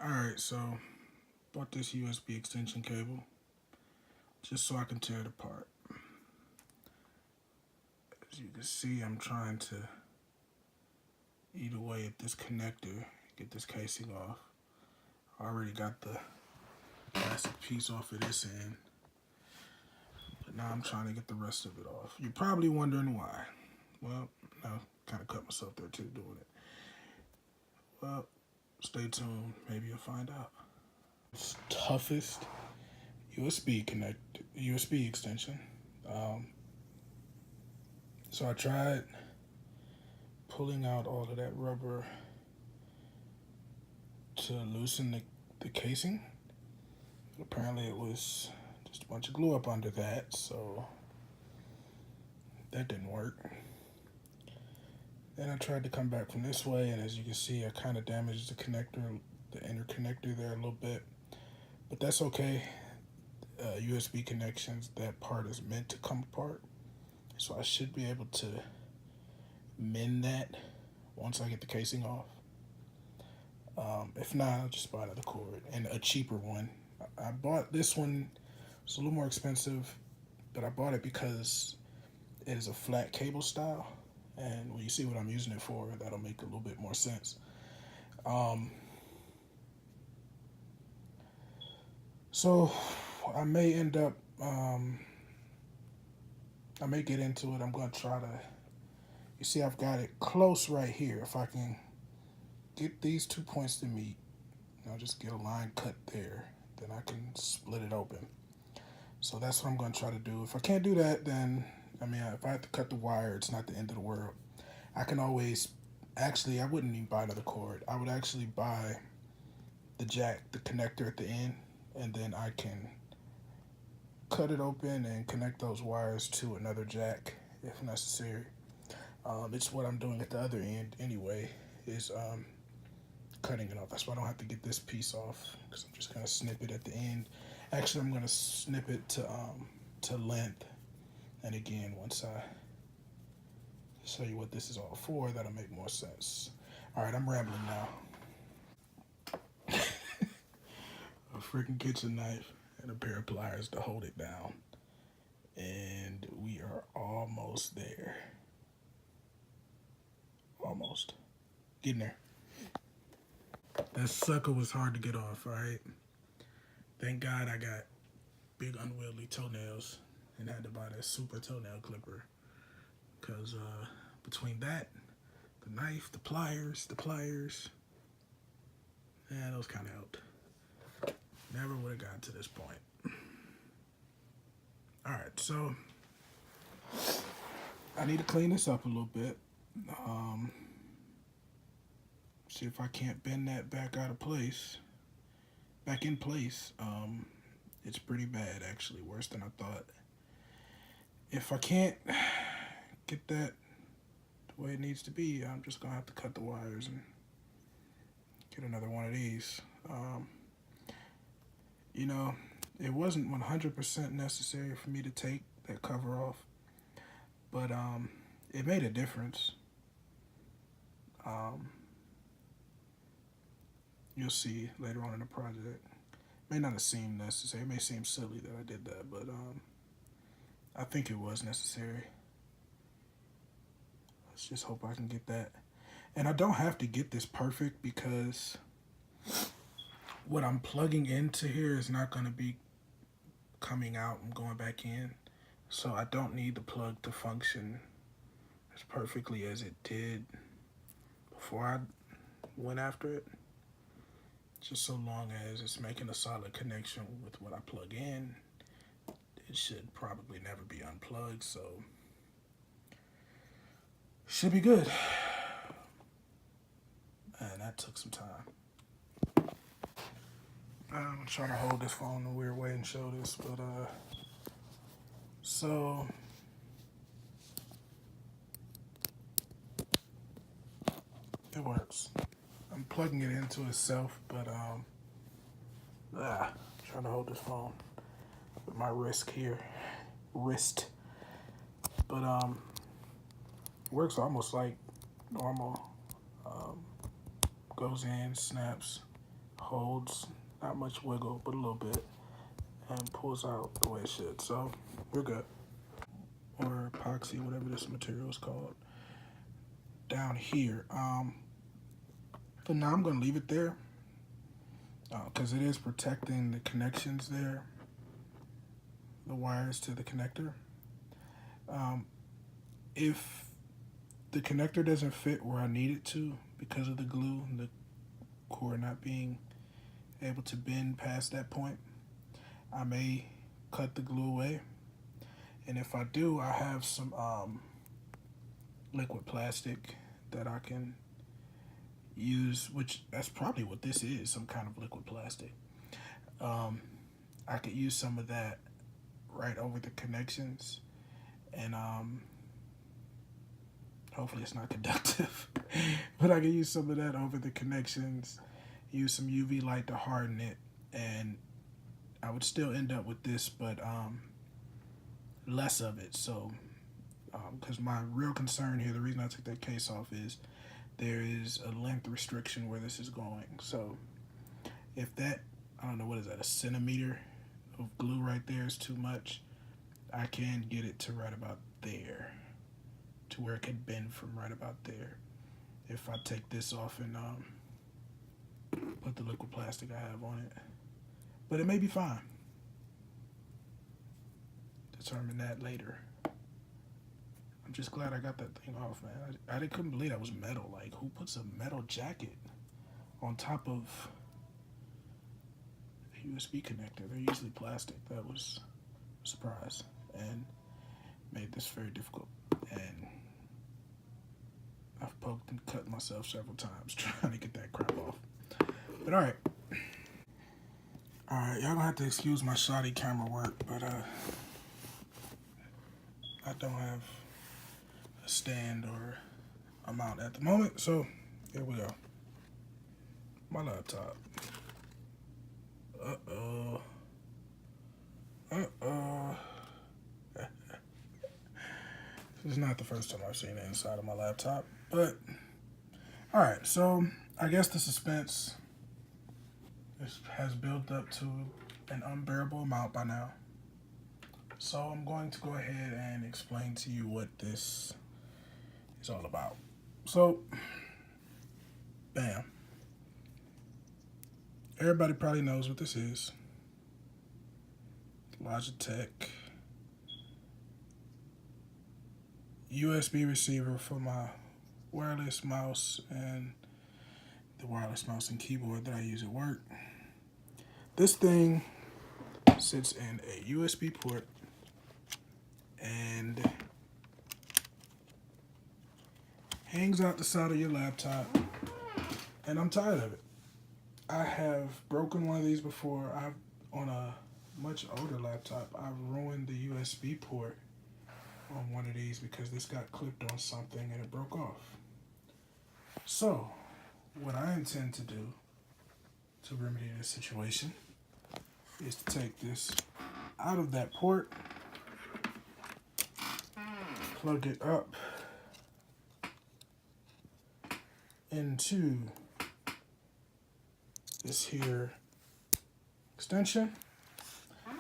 Alright, so bought this USB extension cable just so I can tear it apart. As you can see, I'm trying to eat away at this connector, get this casing off. I already got the plastic piece off of this end, but now I'm trying to get the rest of it off. You're probably wondering why. Well, I kind of cut myself there too doing it. Well, stay tuned, maybe you'll find out. It's toughest USB extension. So I tried pulling out all of that rubber to loosen the casing. But apparently it was just a bunch of glue up under that, so that didn't work. Then I tried to come back from this way, and as you can see, I kind of damaged the connector, the inner connector there a little bit. But that's okay. USB connections, that part is meant to come apart. So I should be able to mend that once I get the casing off. If not, I'll just buy another cord and a cheaper one. I bought this one. It's a little more expensive, but I bought it because it is a flat cable style. And when you see what I'm using it for, that'll make a little bit more sense. So I may end up, I may get into it. I'm going to try to, you see I've got it close right here. If I can get these 2 points to meet, I'll just get a line cut there, then I can split it open. So that's what I'm going to try to do. If I can't do that, then, if I have to cut the wire, it's not the end of the world. I can always, actually, I wouldn't even buy another cord. I would actually buy the jack, the connector at the end, and then I can cut it open and connect those wires to another jack if necessary. It's what I'm doing at the other end anyway, is cutting it off. That's why I don't have to get this piece off, because I'm just going to snip it at the end. Actually, I'm going to snip it to length. And again, once I show you what this is all for, that'll make more sense. All right, I'm rambling now. A freaking kitchen knife and a pair of pliers to hold it down. And we are almost there. Almost. Getting there. That sucker was hard to get off, right? Thank God I got big unwieldy toenails and had to buy that super toenail clipper. Because between that, the knife, the pliers, yeah, those kind of helped. Never would have gotten to this point. All right, so I need to clean this up a little bit. See if I can't bend that back out of place. Back in place. It's pretty bad, actually, worse than I thought. If I can't get that the way it needs to be, I'm just gonna have to cut the wires and get another one of these. It wasn't 100% necessary for me to take that cover off, but it made a difference. You'll see later on in the project. It may not have seemed necessary. It may seem silly that I did that, but I think it was necessary. Let's just hope I can get that. And I don't have to get this perfect, because what I'm plugging into here is not going to be coming out and going back in. So I don't need the plug to function as perfectly as it did before I went after it. Just so long as it's making a solid connection with what I plug in, it should probably never be unplugged, so should be good. And that took some time. I'm trying to hold this phone in a weird way and show this, but so it works. I'm plugging it into itself, but trying to hold this phone with my wrist here. But works almost like normal. Goes in, snaps, holds, not much wiggle, but a little bit, and pulls out the way it should. So we're good. Or epoxy, whatever this material is called, down here. But now I'm gonna leave it there because it is protecting the connections there, the wires to the connector. Um, if the connector doesn't fit where I need it to because of the glue and the cord not being able to bend past that point, I may cut the glue away. And if I do, I have some liquid plastic that I can use, which that's probably what this is, some kind of liquid plastic. I could use some of that right over the connections, and hopefully it's not conductive, but I could use some of that over the connections, use some UV light to harden it, and I would still end up with this, but less of it. So, because my real concern here, the reason I took that case off is there is a length restriction where this is going. So if that, I don't know, what is that, a centimeter of glue right there is too much, I can get it to right about there, to where it can bend from right about there. If I take this off and put the liquid plastic I have on it. But it may be fine. Determine that later. I'm just glad I got that thing off, man. I couldn't believe that was metal. Like, who puts a metal jacket on top of a USB connector? They're usually plastic. That was a surprise and made this very difficult. And I've poked and cut myself several times trying to get that crap off. But all right. All right, y'all gonna have to excuse my shoddy camera work, but I don't have a stand or a mount at the moment, so here we go. My laptop. Uh-oh. This is not the first time I've seen the inside of my laptop, but all right, so I guess the suspense has built up to an unbearable amount by now. So I'm going to go ahead and explain to you what this is all about. So, bam. Everybody probably knows what this is. Logitech USB receiver for my wireless mouse and the wireless mouse and keyboard that I use at work. This thing sits in a USB port and hangs out the side of your laptop, and I'm tired of it. I have broken one of these before. On a much older laptop, I've ruined the USB port on one of these because this got clipped on something and it broke off. So, what I intend to do to remedy this situation is to take this out of that port, plug it up into this here extension,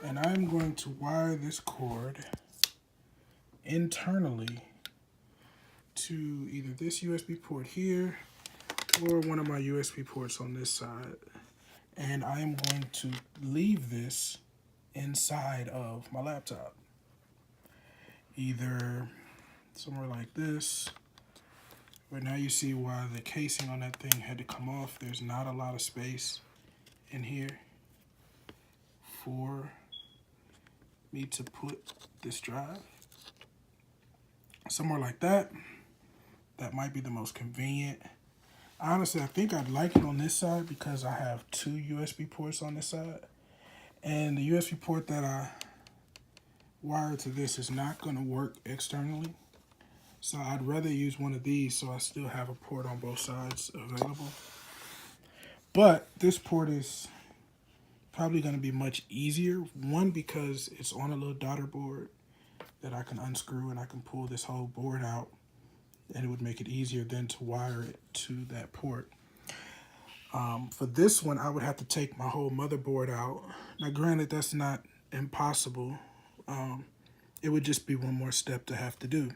and I'm going to wire this cord internally to either this USB port here or one of my USB ports on this side, and I am going to leave this inside of my laptop, either somewhere like this. But now you see why the casing on that thing had to come off. There's not a lot of space in here for me to put this drive. Somewhere like that. That might be the most convenient. Honestly, I think I'd like it on this side because I have two USB ports on this side. And the USB port that I wired to this is not going to work externally. So I'd rather use one of these so I still have a port on both sides available. But this port is probably going to be much easier. One, because it's on a little daughter board that I can unscrew and I can pull this whole board out, and it would make it easier then to wire it to that port. For this one, I would have to take my whole motherboard out. Now, granted, that's not impossible. Um, it would just be one more step to have to do.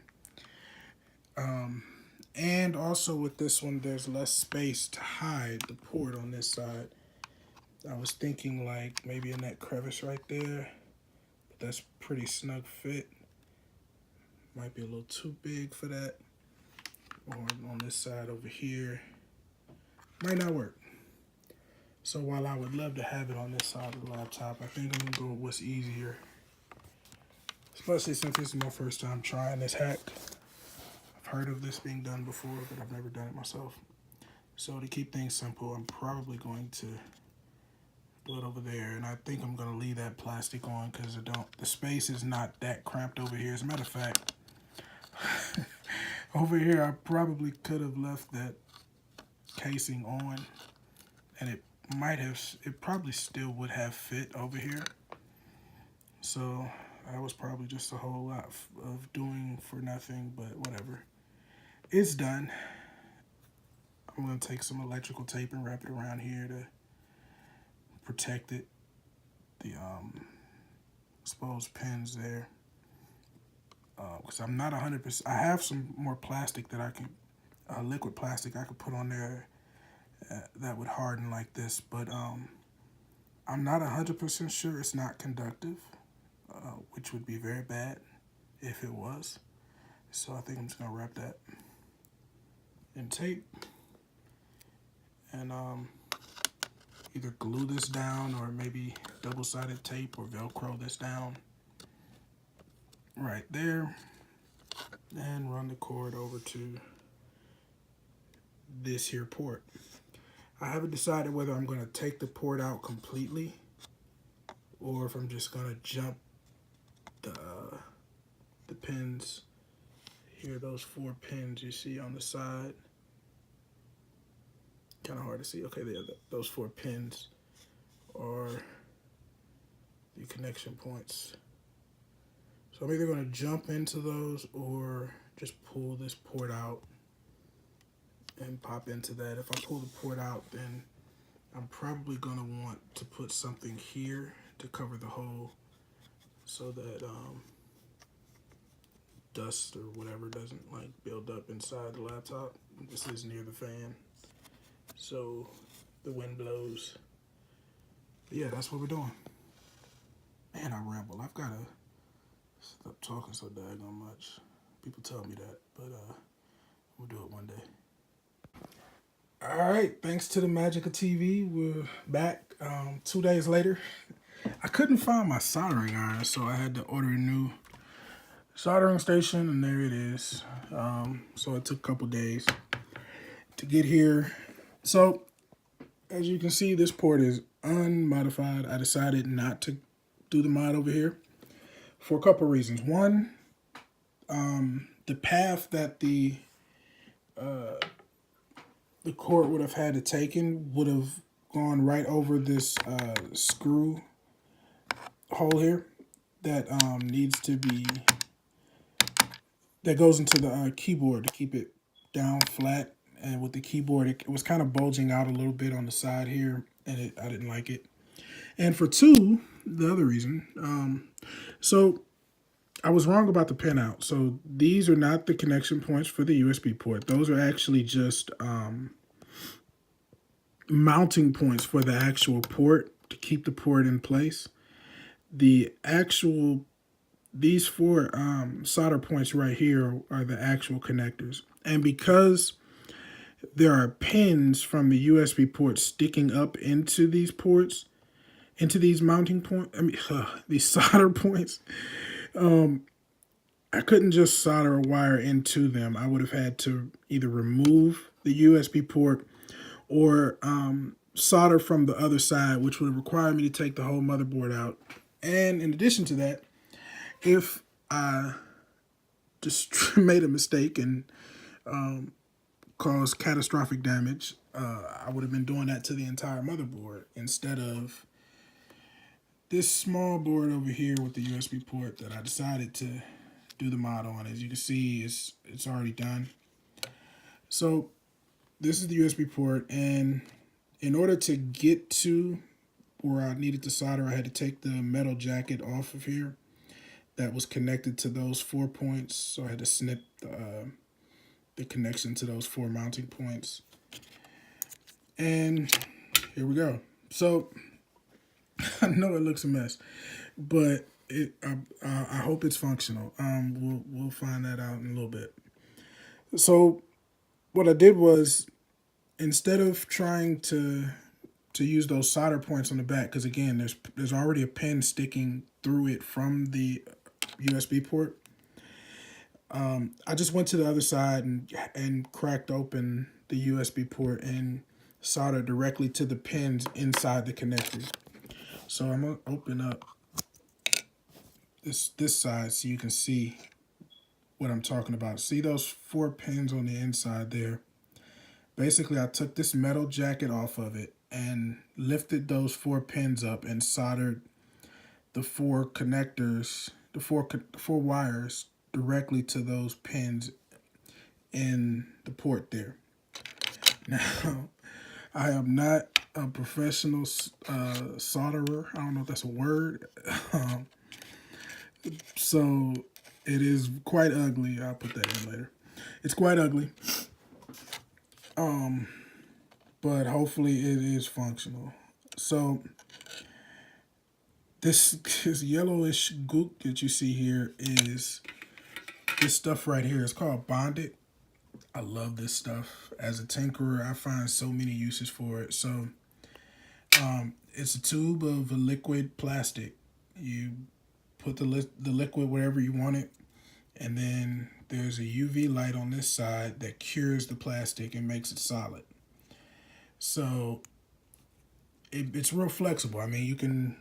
And also with this one, there's less space to hide the port on this side. I was thinking like maybe in that crevice right there, but that's pretty snug fit. Might be a little too big for that. Or on this side over here, might not work. So while I would love to have it on this side of the laptop, I think I'm gonna go with what's easier. Especially since this is my first time trying this hack. I've heard of this being done before, but I've never done it myself. So to keep things simple, I'm probably going to do it over there, and I think I'm gonna leave that plastic on because the space is not that cramped over here. As a matter of fact, over here I probably could have left that casing on, and it probably still would have fit over here. So that was probably just a whole lot of doing for nothing, but whatever. It's done. I'm gonna take some electrical tape and wrap it around here to protect it. The exposed pins there. Because I'm not 100%. I have some more plastic that I can, liquid plastic I could put on there that would harden like this, but I'm not 100% sure it's not conductive, which would be very bad if it was. So I think I'm just gonna wrap that in tape and either glue this down or maybe double-sided tape or Velcro this down right there, and run the cord over to this here port. I haven't decided whether I'm going to take the port out completely or if I'm just going to jump the pins here, those 4 pins you see on the side. Kind of hard to see. Okay, there, those 4 pins are the connection points. So I'm either going to jump into those or just pull this port out and pop into that. If I pull the port out, then I'm probably going to want to put something here to cover the hole so that dust or whatever doesn't like build up inside the laptop. This is near the fan, so the wind blows. But yeah, that's what we're doing. Man, I ramble. I've got to stop talking so daggone much. People tell me that, but we'll do it one day. All right, thanks to the magic of TV, we're back 2 days later. I couldn't find my soldering iron, so I had to order a new soldering station, and there it is. So it took a couple days to get here. So as you can see, this port is unmodified. I decided not to do the mod over here for a couple reasons. One, the path that the cord would have had to taken would have gone right over this screw hole here that needs to be, that goes into the keyboard to keep it down flat. And with the keyboard, it was kind of bulging out a little bit on the side here, and I didn't like it. And for two, the other reason, so I was wrong about the pinout. So these are not the connection points for the USB port. Those are actually just mounting points for the actual port to keep the port in place. The actual, these 4 solder points right here are the actual connectors. And because there are pins from the USB port sticking up into these ports, into these mounting points, these solder points, I couldn't just solder a wire into them. I would have had to either remove the USB port or solder from the other side, which would require me to take the whole motherboard out. And in addition to that, if I just made a mistake and caused catastrophic damage, I would have been doing that to the entire motherboard instead of this small board over here with the USB port that I decided to do the mod on. As you can see, it's already done. So this is the USB port, and In order to get to where I needed to solder, I had to take the metal jacket off of here that was connected to those 4 points. So I had to snip the connection to those 4 mounting points. And here we go. So I know it looks a mess, but I hope it's functional. We'll find that out in a little bit. So what I did was, instead of trying to use those solder points on the back, because again, there's already a pin sticking through it from the USB port. I just went to the other side and cracked open the USB port and soldered directly to the pins inside the connector. So I'm gonna open up this side so you can see what I'm talking about. See those 4 pins on the inside there? Basically, I took this metal jacket off of it and lifted those 4 pins up and soldered the 4 connectors, the four wires directly to those pins in the port there. Now, I am not a professional solderer. I don't know if that's a word. So it is quite ugly. I'll put that in later. It's quite ugly. But hopefully it is functional. So this yellowish gook that you see here is this stuff right here. It's called Bonded. I love this stuff. As a tinkerer, I find so many uses for it. So it's a tube of a liquid plastic. You put the liquid wherever you want it, and then there's a UV light on this side that cures the plastic and makes it solid. So it's real flexible. I mean, you can...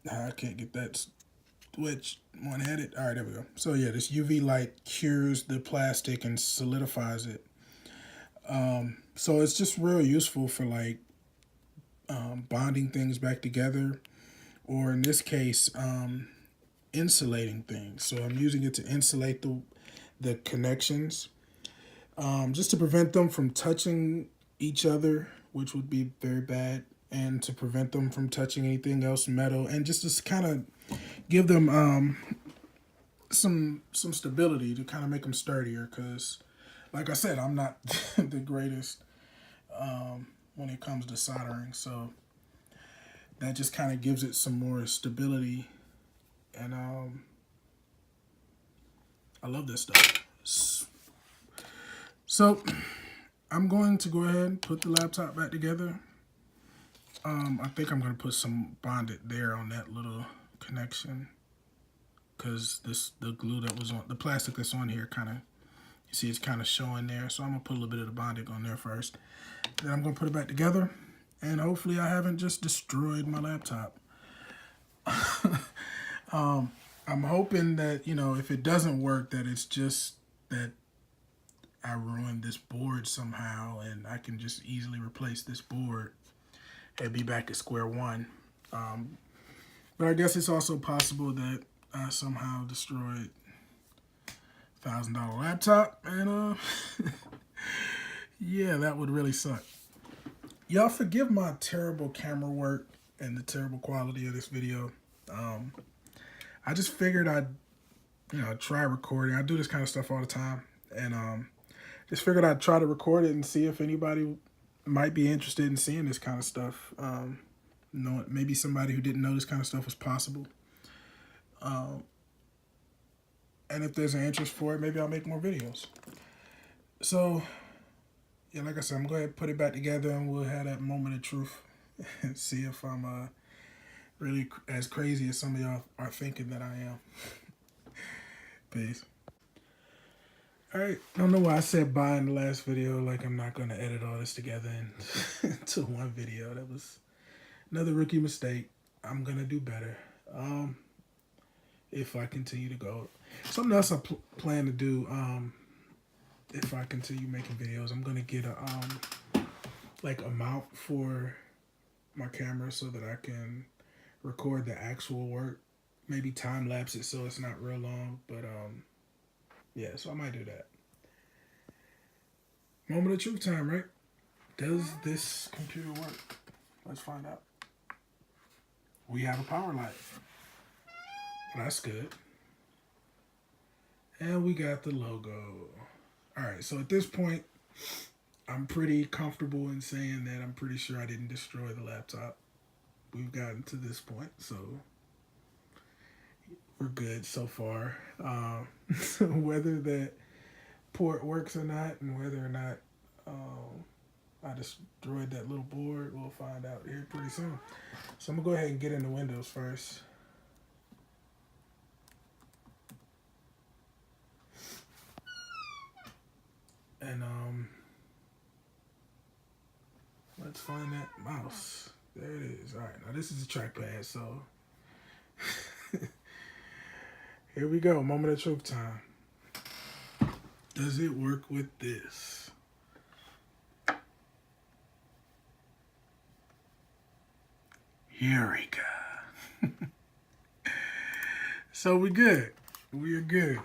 I can't get that switch one-handed. All right, there we go. So yeah, this UV light cures the plastic and solidifies it. So it's just real useful for like bonding things back together, or in this case, insulating things. So I'm using it to insulate the connections, just to prevent them from touching each other, which would be very bad, and to prevent them from touching anything else metal, and just to kind of give them some stability to kind of make them sturdier. Because, like I said, I'm not the greatest when it comes to soldering, so that just kind of gives it some more stability. And I love this stuff. So I'm going to go ahead and put the laptop back together. I think I'm going to put some Bonded there on that little connection, because the glue that was on, the plastic that's on here, kind of, you see it's kind of showing there. So I'm going to put a little bit of the Bonded on there first. Then I'm going to put it back together, and hopefully I haven't just destroyed my laptop. I'm hoping that, you know, if it doesn't work, that it's just that I ruined this board somehow and I can just easily replace this board and be back at square one. But I guess it's also possible that I somehow destroyed $1,000 laptop, and yeah, that would really suck. Y'all forgive my terrible camera work and the terrible quality of this video. I just figured I'd, try recording. I do this kind of stuff all the time, and just figured I'd try to record it and see if anybody might be interested in seeing this kind of stuff. Maybe somebody who didn't know this kind of stuff was possible. And if there's an interest for it, maybe I'll make more videos. So, yeah, like I said, I'm going to go ahead and put it back together, and we'll have that moment of truth and see if I'm really as crazy as some of y'all are thinking that I am. Peace. Alright, I don't know why I said bye in the last video, like I'm not going to edit all this together into one video. That was another rookie mistake. I'm going to do better if I continue to go. Something else I plan to do, if I continue making videos, I'm going to get a mount for my camera so that I can record the actual work. Maybe time lapse it so it's not real long, but yeah, so I might do that. Moment of truth time, right? Does this computer work? Let's find out. We have a power light. That's good. And we got the logo. All right, so at this point, I'm pretty comfortable in saying that I'm pretty sure I didn't destroy the laptop. We've gotten to this point, so we're good so far. Whether that port works or not, and whether or not I destroyed that little board, we'll find out here pretty soon. So I'm gonna go ahead and get into Windows first. And let's find that mouse. There it is. All right, now this is a trackpad, so here we go. Moment of truth time. Does it work with this? Eureka. So we good. We are good.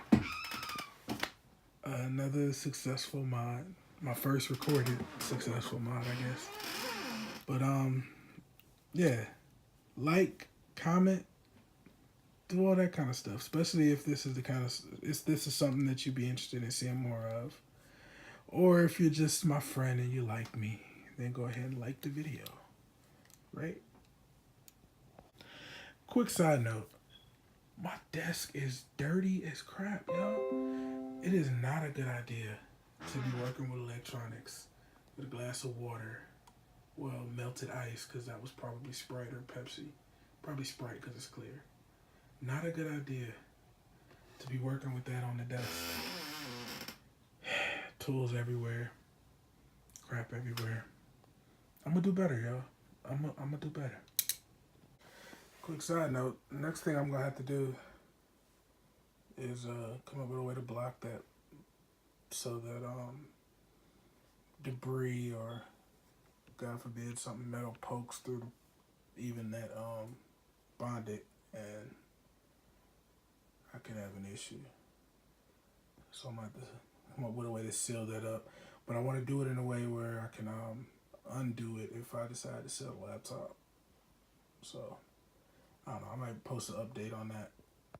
Another successful mod. My first recorded successful mod, I guess. But yeah. Like, comment, do all that kind of stuff. Especially if this is the kind of if this is something that you'd be interested in seeing more of. Or if you're just my friend and you like me, then go ahead and like the video. Right? Quick side note. My desk is dirty as crap, yo. It is not a good idea to be working with electronics with a glass of water. Well, melted ice, because that was probably Sprite or Pepsi. Probably Sprite because it's clear. Not a good idea to be working with that on the desk. Tools everywhere. Crap everywhere. I'm going to do better, yo. I'm going to do better. Quick side note, next thing I'm going to have to do is come up with a way to block that so that debris or, God forbid, something metal pokes through even that bonded and I could have an issue. So I'm going to have to come up with a way to seal that up. But I want to do it in a way where I can undo it if I decide to sell the laptop. So I don't know, I might post an update on that